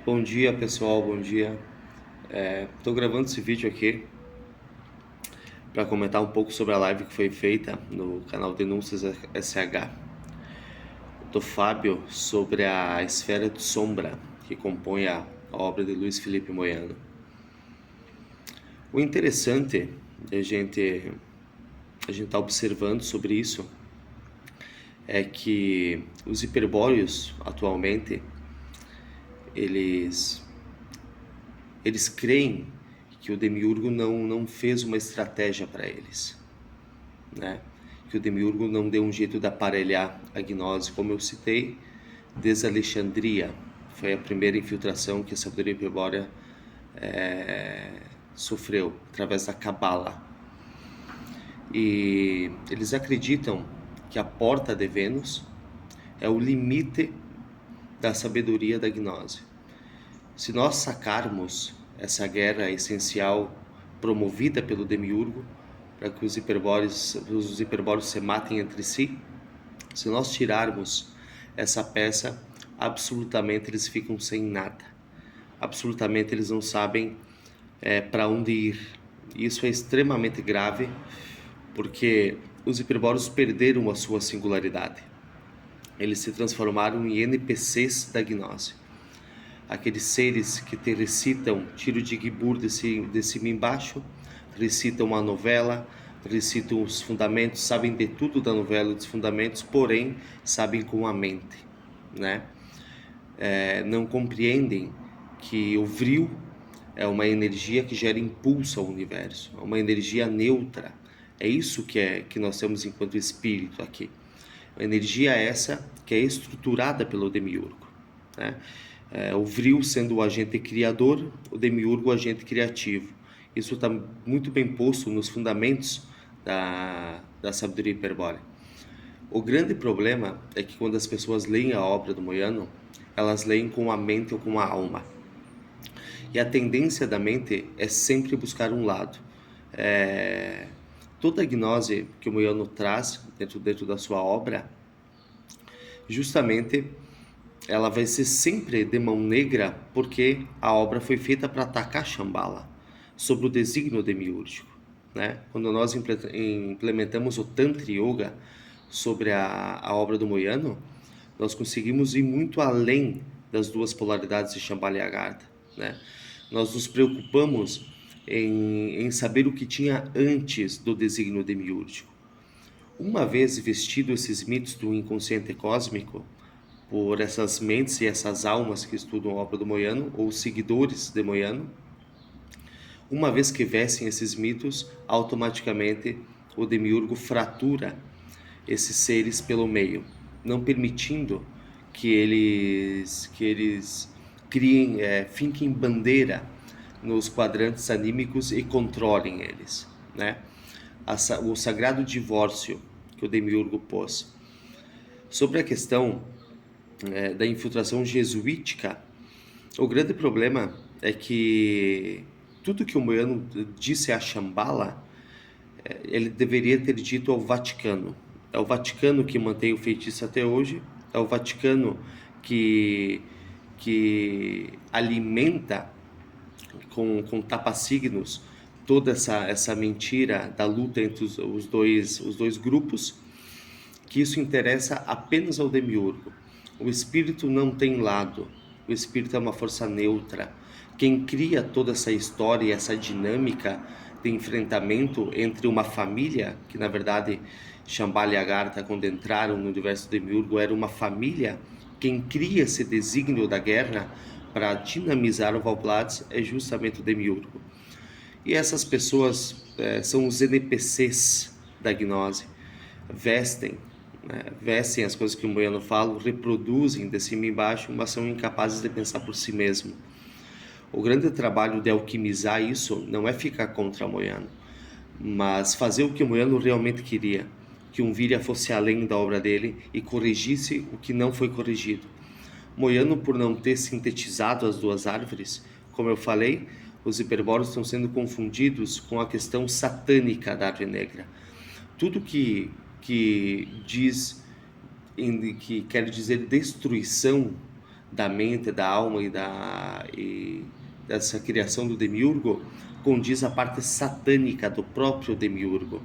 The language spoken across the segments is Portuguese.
Bom dia pessoal, bom dia. Estou gravando esse vídeo aqui para comentar um pouco sobre a live que foi feita no canal Denúncias SH do Fábio sobre a esfera de sombra que compõe a obra de Luiz Felipe Moiano. O interessante de a gente tá observando sobre isso é que os hiperbóreos atualmente eles eles creem que o Demiurgo não fez uma estratégia para eles, né? Que o Demiurgo não deu um jeito de aparelhar a gnose, como eu citei, desde Alexandria. Foi a primeira infiltração que a sabedoria hiperbórea sofreu, através da Cabala. E eles acreditam que a porta de Vênus é o limite da sabedoria da gnose. Se nós sacarmos essa guerra essencial promovida pelo Demiurgo, para que os hiperbóreos se matem entre si, se nós tirarmos essa peça, absolutamente eles ficam sem nada. Absolutamente eles não sabem para onde ir. Isso é extremamente grave, porque os hiperbóreos perderam a sua singularidade. Eles se transformaram em NPCs da gnose. Aqueles seres que te recitam tiro de Gibur de cima embaixo, recitam a novela, recitam os fundamentos, sabem de tudo da novela e dos fundamentos, porém sabem com a mente, né? Não compreendem que o vril é uma energia que gera impulso ao universo, é uma energia neutra. É isso que nós temos enquanto espírito aqui. A energia essa que é estruturada pelo Demiurgo, né? O vril sendo o agente criador, o Demiurgo o agente criativo. Isso está muito bem posto nos fundamentos da sabedoria hiperbórea. O grande problema é que quando as pessoas leem a obra do Moiano, elas leem com a mente ou com a alma. E a tendência da mente é sempre buscar um lado. Toda a gnose que o Moiano traz dentro da sua obra, justamente ela vai ser sempre de mão negra, porque a obra foi feita para atacar Shambhala, sobre o desígnio demiúrgico, né? Quando nós implementamos o Tantra Yoga sobre a obra do Moiano, nós conseguimos ir muito além das duas polaridades de Shambhala e Agartha, né? Nós nos preocupamos em saber o que tinha antes do desígnio demiúrgico. Uma vez vestido esses mitos do inconsciente cósmico por essas mentes e essas almas que estudam a obra do Moiano, ou seguidores de Moiano, uma vez que vestem esses mitos, automaticamente o Demiurgo fratura esses seres pelo meio, não permitindo que eles criem, finquem bandeira nos quadrantes anímicos e controlem eles, né? O sagrado divórcio que o Demiurgo pôs. Sobre a questão da infiltração jesuítica, o grande problema é que tudo que o Moiano disse a Shambhala, ele deveria ter dito ao Vaticano. É o Vaticano que mantém o feitiço até hoje, é o Vaticano que alimenta com tapa-signos toda essa mentira da luta entre os dois grupos, que isso interessa apenas ao Demiurgo. O espírito não tem lado, o espírito é uma força neutra. Quem cria toda essa história e essa dinâmica de enfrentamento entre uma família, que na verdade Shambhala e Agartha, quando entraram no universo Demiurgo, era uma família. Quem cria esse desígnio da guerra para dinamizar o Valplatz é justamente o Demiurgo. E essas pessoas são os NPCs da gnose, vestem vestem as coisas que o Moiano fala, reproduzem de cima e embaixo, mas são incapazes de pensar por si mesmo. O grande trabalho de alquimizar isso não é ficar contra o Moiano, mas fazer o que o Moiano realmente queria, que um Virya fosse além da obra dele e corrigisse o que não foi corrigido. Moiano, por não ter sintetizado as duas árvores, como eu falei, os hiperbóreos estão sendo confundidos com a questão satânica da árvore negra. Tudo que quer dizer destruição da mente, da alma e dessa criação do demiurgo condiz a parte satânica do próprio demiurgo.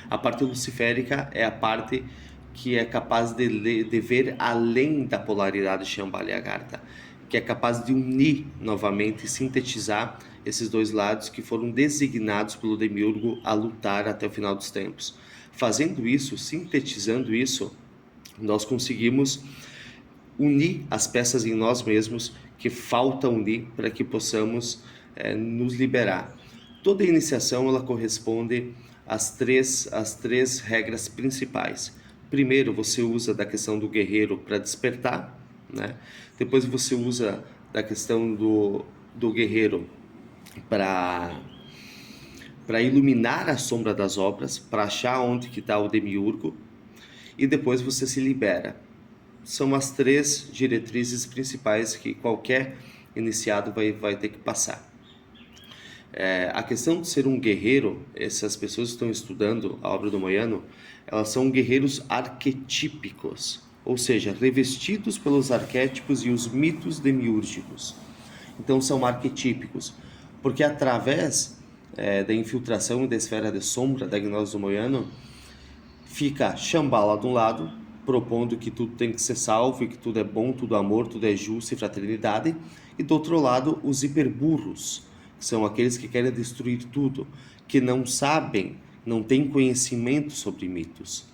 A parte luciférica é a parte que é capaz de ver além da polaridade Shambhala e Agartha, que é capaz de unir novamente e sintetizar esses dois lados que foram designados pelo demiurgo a lutar até o final dos tempos. Fazendo isso, sintetizando isso, nós conseguimos unir as peças em nós mesmos que falta unir para que possamos nos liberar. Toda iniciação ela corresponde às três regras principais. Primeiro, você usa da questão do guerreiro para despertar, né? Depois você usa da questão do guerreiro para iluminar a sombra das obras, para achar onde que está o demiurgo, e depois você se libera. São as três diretrizes principais que qualquer iniciado vai ter que passar. A questão de ser um guerreiro, essas pessoas que estão estudando a obra do Moyano, elas são guerreiros arquetípicos, ou seja, revestidos pelos arquétipos e os mitos demiúrgicos. Então são arquetípicos, porque através da infiltração da esfera de sombra da gnose do Moyano, fica Shambhala de um lado, propondo que tudo tem que ser salvo e que tudo é bom, tudo é amor, tudo é justo e fraternidade, e do outro lado os hiperburros, que são aqueles que querem destruir tudo, que não sabem, não têm conhecimento sobre mitos,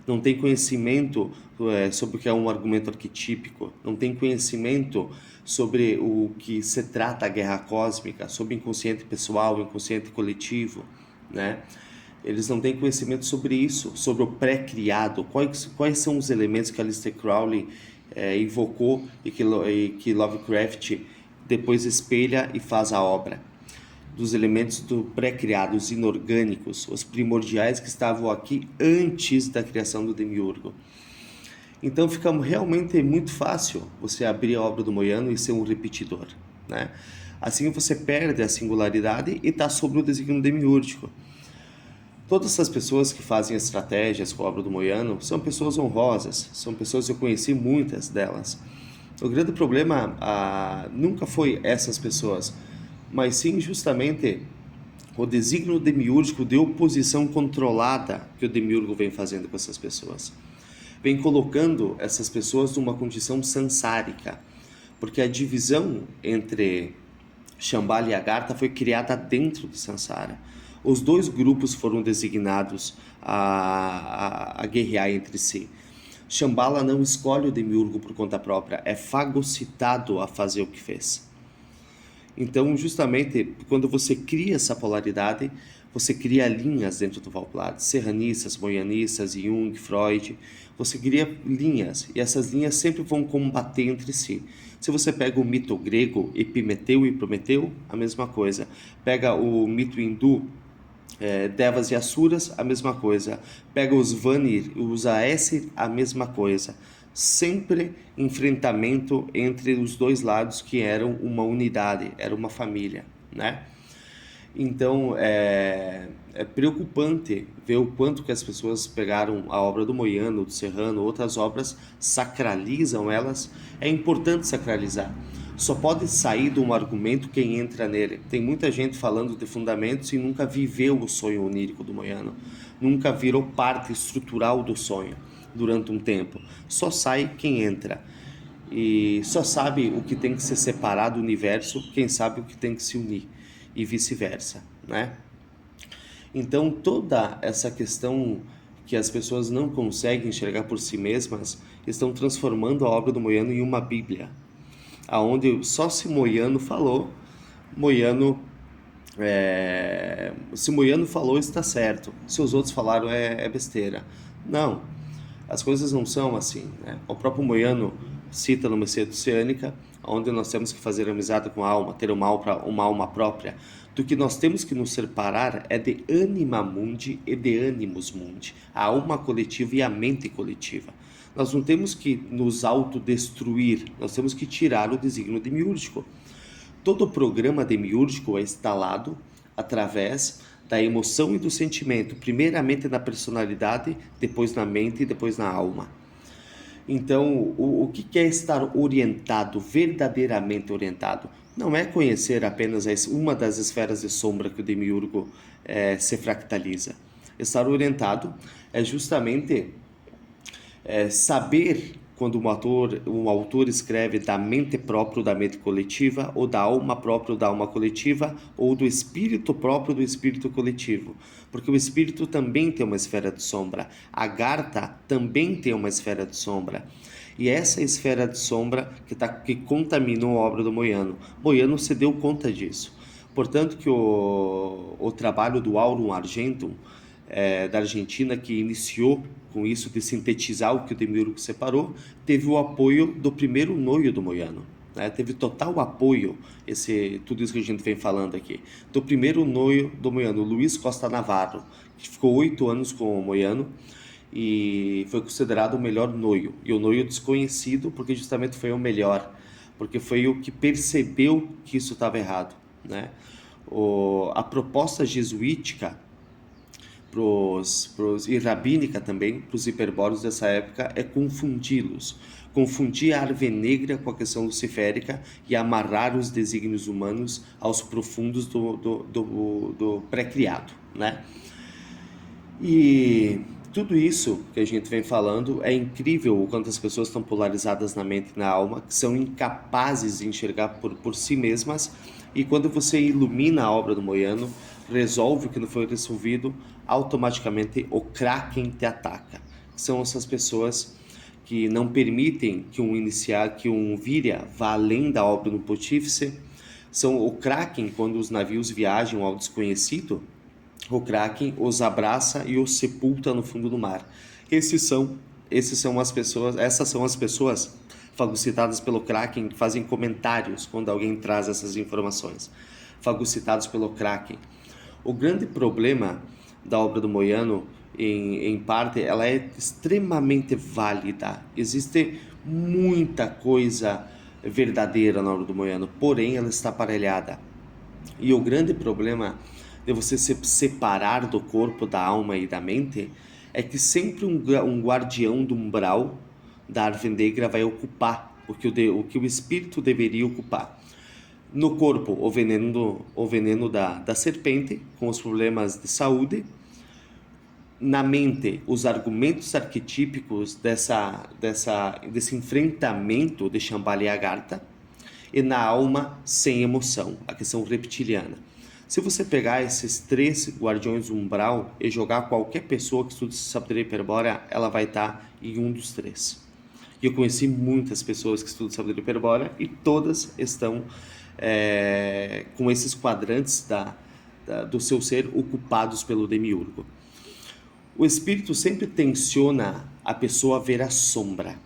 não têm conhecimento sobre o que é um argumento arquetípico, não têm conhecimento sobre o que se trata a guerra cósmica, sobre o inconsciente pessoal, o inconsciente coletivo, né? Eles não têm conhecimento sobre isso, sobre o pré-criado, quais são os elementos que Aleister Crowley invocou e que Lovecraft depois espelha e faz a obra. Dos elementos do pré-criado, os inorgânicos, os primordiais que estavam aqui antes da criação do demiurgo. Então fica realmente muito fácil você abrir a obra do Moyano e ser um repetidor, né? Assim você perde a singularidade e está sobre o desígnio demiúrgico. Todas essas pessoas que fazem estratégias com a obra do Moyano são pessoas honrosas, são pessoas que eu conheci muitas delas. O grande problema nunca foi essas pessoas, mas sim justamente o desígnio demiúrgico de oposição controlada que o demiurgo vem fazendo com essas pessoas. Vem colocando essas pessoas numa condição sansárica, porque a divisão entre Shambhala e Agartha foi criada dentro de Sansara. Os dois grupos foram designados a guerrear entre si. Shambhala não escolhe o demiurgo por conta própria, é fagocitado a fazer o que fez. Então, justamente, quando você cria essa polaridade, você cria linhas dentro do Valplat, serranistas, moianistas, Jung, Freud, você cria linhas, e essas linhas sempre vão combater entre si. Se você pega o mito grego, Epimeteu e Prometeu, a mesma coisa. Pega o mito hindu, Devas e Asuras, a mesma coisa. Pega os Vanir e os Aesir, a mesma coisa. Sempre enfrentamento entre os dois lados que eram uma unidade, era uma família, né? Então é preocupante ver o quanto que as pessoas pegaram a obra do Moyano, do Serrano, outras obras, sacralizam elas. É importante sacralizar. Só pode sair de um argumento quem entra nele. Tem muita gente falando de fundamentos e nunca viveu o sonho onírico do Moyano, nunca virou parte estrutural do sonho durante um tempo. Só sai quem entra. E só sabe o que tem que ser separado do universo, quem sabe o que tem que se unir, e vice-versa, né? Então toda essa questão que as pessoas não conseguem enxergar por si mesmas estão transformando a obra do Moyano em uma bíblia, aonde só se Moyano falou, se Moyano falou está certo, se os outros falaram é besteira. Não, as coisas não são assim, né? O próprio Moyano cita no Messias Oceânica, onde nós temos que fazer amizade com a alma, ter uma alma própria. Do que nós temos que nos separar é de anima mundi e de animus mundi, a alma coletiva e a mente coletiva. Nós não temos que nos autodestruir, nós temos que tirar o desígnio demiúrgico. Todo o programa demiúrgico é instalado através da emoção e do sentimento, primeiramente na personalidade, depois na mente e depois na alma. Então, o que é estar orientado, verdadeiramente orientado? Não é conhecer apenas uma das esferas de sombra que o Demiurgo se fractaliza. Estar orientado é justamente saber quando um autor escreve da mente própria ou da mente coletiva, ou da alma própria ou da alma coletiva, ou do espírito próprio do espírito coletivo. Porque o espírito também tem uma esfera de sombra. A Garta também tem uma esfera de sombra. E essa esfera de sombra que contaminou a obra do Moiano. Moiano se deu conta disso. Portanto, que o trabalho do Aurum Argentum, da Argentina, que iniciou com isso de sintetizar o que o Demiurgo separou, teve o apoio do primeiro noio do Moiano. Né? Teve total apoio, tudo isso que a gente vem falando aqui, do primeiro noio do Moiano, Luiz Costa Navarro, que ficou 8 anos com o Moiano e foi considerado o melhor noio. E o noio desconhecido, porque justamente foi o melhor, porque foi o que percebeu que isso estava errado. Né? A proposta jesuítica e rabínica também, para os hiperbóreos dessa época, é confundi-los. Confundir a árvore negra com a questão luciférica e amarrar os desígnios humanos aos profundos do pré-criado, né? E tudo isso que a gente vem falando é incrível o quanto as pessoas estão polarizadas na mente e na alma, que são incapazes de enxergar por si mesmas, e quando você ilumina a obra do Moiano, resolve o que não foi resolvido, automaticamente o Kraken te ataca. São essas pessoas que não permitem que um Virya vá além da obra do Pontífice. São o Kraken, quando os navios viajam ao desconhecido, o Kraken os abraça e os sepulta no fundo do mar. Essas são as pessoas fagocitadas pelo Kraken, que fazem comentários quando alguém traz essas informações. Fagocitados pelo Kraken. O grande problema da obra do Moiano, em parte, ela é extremamente válida. Existe muita coisa verdadeira na obra do Moiano, porém ela está aparelhada. E o grande problema de você se separar do corpo, da alma e da mente é que sempre um guardião do umbral da árvore negra vai ocupar o que o espírito deveria ocupar. No corpo, o veneno da serpente, com os problemas de saúde. Na mente, os argumentos arquetípicos desse enfrentamento de Shambhala e Agartha. E na alma, sem emoção, a questão reptiliana. Se você pegar esses 3 guardiões umbral e jogar qualquer pessoa que estude sabedoria hiperbórea, ela vai estar em um dos 3. E eu conheci muitas pessoas que estudam sabedoria hiperbórea e todas estão com esses quadrantes do seu ser ocupados pelo demiurgo. O espírito sempre tensiona a pessoa a ver a sombra.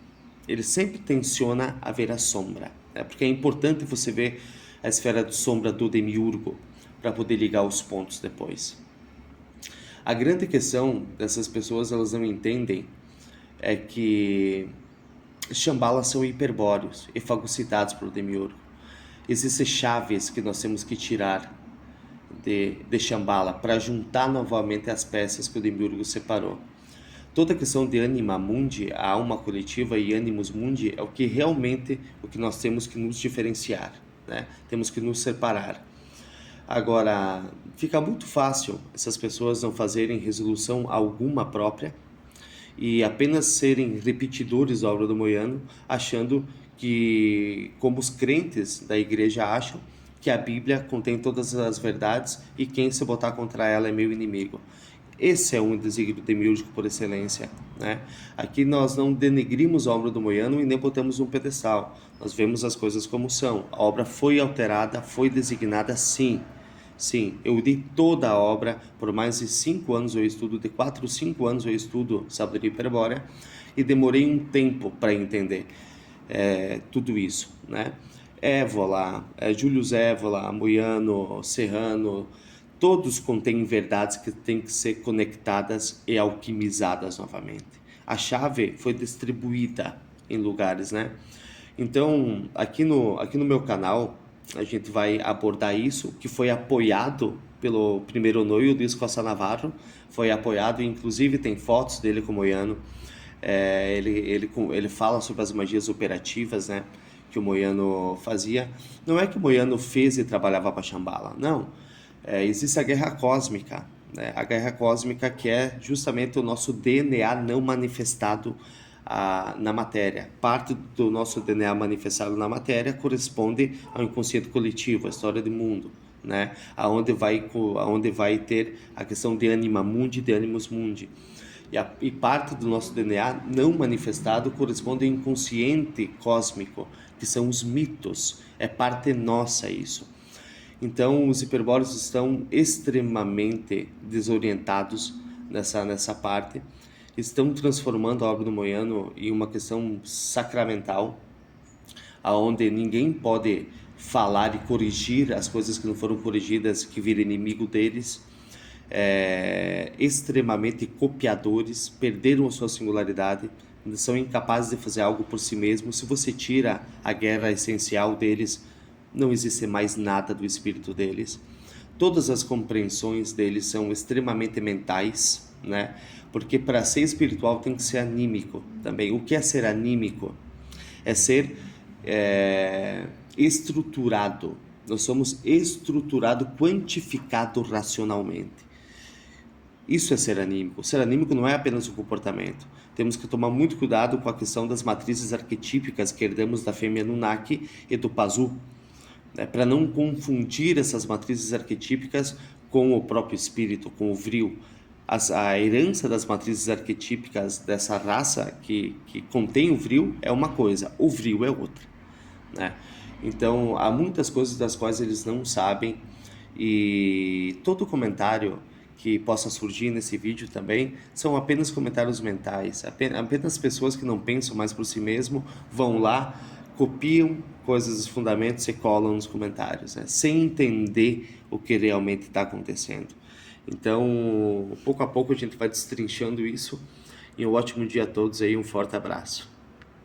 Ele sempre tensiona a ver a sombra. Porque é importante você ver a esfera de sombra do demiurgo para poder ligar os pontos depois. A grande questão dessas pessoas, elas não entendem, é que Shambhala são hiperbóreos e fagocitados pelo demiurgo. Existem chaves que nós temos que tirar de Shambhala para juntar novamente as peças que o demiurgo separou. Toda a questão de anima mundi, a alma coletiva, e animus mundi é o que nós temos que nos diferenciar, né? Temos que nos separar. Agora, fica muito fácil essas pessoas não fazerem resolução alguma própria e apenas serem repetidores da obra do Moiano, achando que, como os crentes da igreja acham, que a Bíblia contém todas as verdades e quem se botar contra ela é meu inimigo. Esse é um desígnio demiúrgico por excelência, né? Aqui nós não denegrimos a obra do Moiano e nem botamos um pedestal. Nós vemos as coisas como são. A obra foi alterada, foi designada, sim. Sim, eu li toda a obra por mais de 5 anos, de 4 ou 5 anos eu estudo sabedoria hiperbórea e demorei um tempo para entender tudo isso, né? Évola, Júlio Évola, Moiano, Serrano, todos contêm verdades que têm que ser conectadas e alquimizadas novamente. A chave foi distribuída em lugares, né? Então, aqui no meu canal, a gente vai abordar isso, que foi apoiado pelo primeiro noio, Luiz Costa Navarro, foi apoiado, inclusive tem fotos dele com o Moiano, Ele fala sobre as magias operativas, né, que o Moyano fazia. Não é que o Moyano fez e trabalhava para Shambhala, não. Existe a guerra cósmica, né? A guerra cósmica que é justamente o nosso DNA não manifestado na matéria. Parte do nosso DNA manifestado na matéria corresponde ao inconsciente coletivo, a história do mundo, né? Aonde vai ter a questão de anima mundi, de animus mundi. E parte do nosso DNA não manifestado corresponde ao inconsciente cósmico, que são os mitos. É parte nossa isso. Então, os hiperbóreos estão extremamente desorientados nessa parte. Estão transformando a obra do Moyano em uma questão sacramental, aonde ninguém pode falar e corrigir as coisas que não foram corrigidas, que vira inimigo deles. Extremamente copiadores, perderam a sua singularidade, são incapazes de fazer algo por si mesmos. Se você tira a guerra essencial deles, não existe mais nada do espírito deles. Todas as compreensões deles são extremamente mentais, né? Porque para ser espiritual tem que ser anímico também. O que é ser anímico? É ser estruturado. Nós somos estruturado, quantificado racionalmente. Isso é ser anímico. Ser anímico não é apenas o comportamento. Temos que tomar muito cuidado com a questão das matrizes arquetípicas que herdamos da fêmea Anunnaki e do Pazu, né? Para não confundir essas matrizes arquetípicas com o próprio espírito, com o vril. A herança das matrizes arquetípicas dessa raça que contém o vril é uma coisa, o vril é outra, né? Então, há muitas coisas das quais eles não sabem, e todo comentário que possa surgir nesse vídeo também são apenas comentários mentais. Apenas pessoas que não pensam mais por si mesmo vão lá, copiam coisas dos fundamentos e colam nos comentários, né? Sem entender o que realmente está acontecendo. Então, pouco a pouco a gente vai destrinchando isso. E um ótimo dia a todos aí, um forte abraço.